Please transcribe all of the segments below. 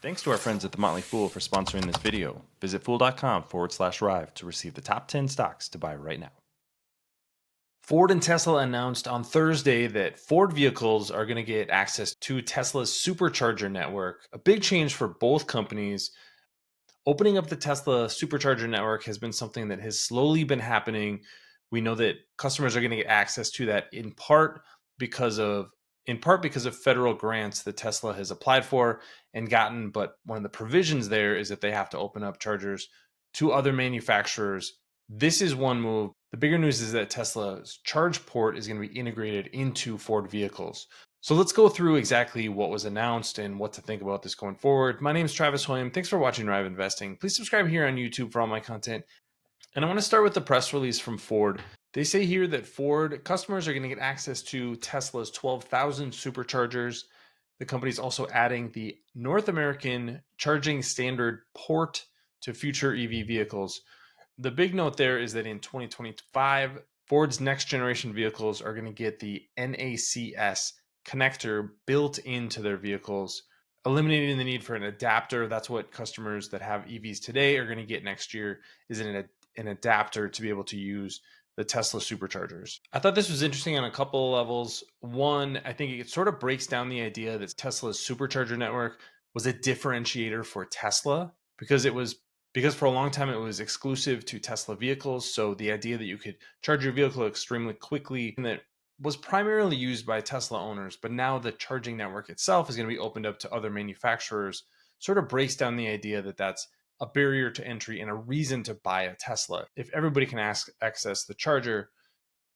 Thanks to our friends at The Motley Fool for sponsoring this video. Visit fool.com/Rive to receive the top 10 stocks to buy right now. Ford and Tesla announced on Thursday that Ford vehicles are going to get access to Tesla's supercharger network, a big change for both companies. Opening up the Tesla supercharger network has been something that has slowly been happening. We know that customers are going to get access to that because of in part because of federal grants that Tesla has applied for and gotten, but one of the provisions there is that they have to open up chargers to other manufacturers. This is one move. The bigger news is that Tesla's charge port is going to be integrated into Ford vehicles. So let's go through exactly what was announced and what to think about this going forward. My name is Travis William. Thanks for watching Rive Investing. Please subscribe here on YouTube for all my content. And I want to start with the press release from Ford. They say here that Ford customers are going to get access to Tesla's 12,000 superchargers. The company's also adding the North American charging standard port to future EV vehicles. The big note there is that in 2025, Ford's next generation vehicles are going to get the NACS connector built into their vehicles, eliminating the need for an adapter. That's what customers that have EVs today are going to get next year, is an adapter to be able to use the Tesla superchargers. I thought this was interesting on a couple of levels. One, I think it sort of breaks down the idea that Tesla's supercharger network was a differentiator for Tesla because for a long time it was exclusive to Tesla vehicles. So the idea that you could charge your vehicle extremely quickly and that was primarily used by Tesla owners, but now the charging network itself is going to be opened up to other manufacturers, sort of breaks down the idea that that's a barrier to entry and a reason to buy a Tesla. If everybody can access the charger,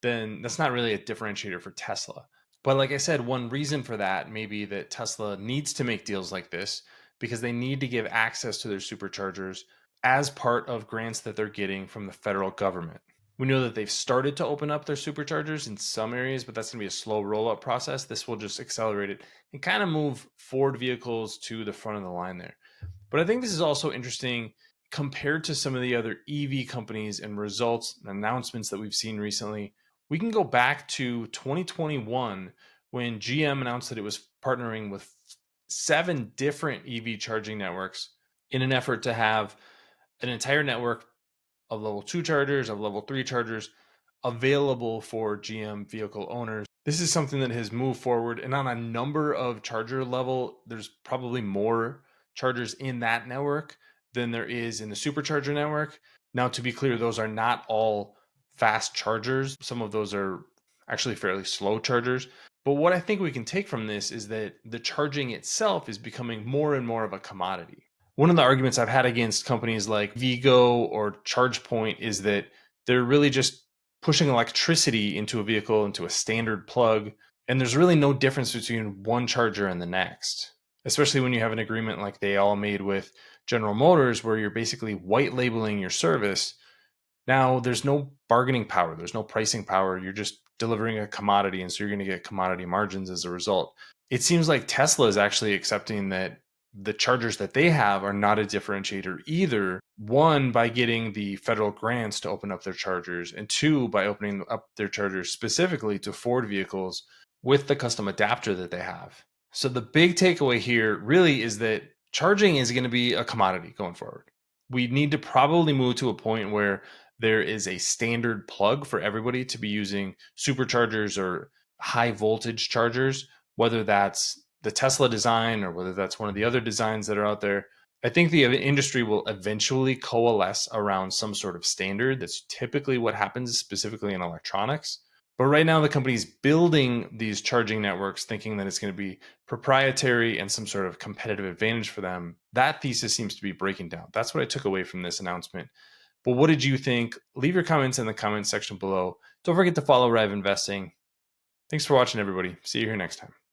then that's not really a differentiator for Tesla. But like I said, one reason for that may be that Tesla needs to make deals like this because they need to give access to their superchargers as part of grants that they're getting from the federal government. We know that they've started to open up their superchargers in some areas, but that's going to be a slow rollout process. This will just accelerate it and kind of move Ford vehicles to the front of the line there. But I think this is also interesting compared to some of the other EV companies and results and announcements that we've seen recently. We can go back to 2021 when GM announced that it was partnering with 7 different EV charging networks in an effort to have an entire network of level 2 chargers, of level 3 chargers available for GM vehicle owners. This is something that has moved forward, and on a number of charger level, there's probably more chargers in that network than there is in the supercharger network. Now, to be clear, those are not all fast chargers. Some of those are actually fairly slow chargers. But what I think we can take from this is that the charging itself is becoming more and more of a commodity. One of the arguments I've had against companies like Vigo or ChargePoint is that they're really just pushing electricity into a vehicle, into a standard plug, and there's really no difference between one charger and the next, especially when you have an agreement like they all made with General Motors where you're basically white labeling your service. Now there's no bargaining power, there's no pricing power, you're just delivering a commodity, and so you're going to get commodity margins as a result. It seems like Tesla is actually accepting that the chargers that they have are not a differentiator either. One, by getting the federal grants to open up their chargers, and two, by opening up their chargers specifically to Ford vehicles with the custom adapter that they have. So the big takeaway here really is that charging is going to be a commodity going forward. We need to probably move to a point where there is a standard plug for everybody to be using superchargers or high voltage chargers, whether that's the Tesla design or whether that's one of the other designs that are out there. I think the industry will eventually coalesce around some sort of standard. That's typically what happens, specifically in electronics. But right now, the company's building these charging networks thinking that it's going to be proprietary and some sort of competitive advantage for them. That thesis seems to be breaking down. That's what I took away from this announcement. But what did you think? Leave your comments in the comments section below. Don't forget to follow Rive Investing. Thanks for watching, everybody. See you here next time.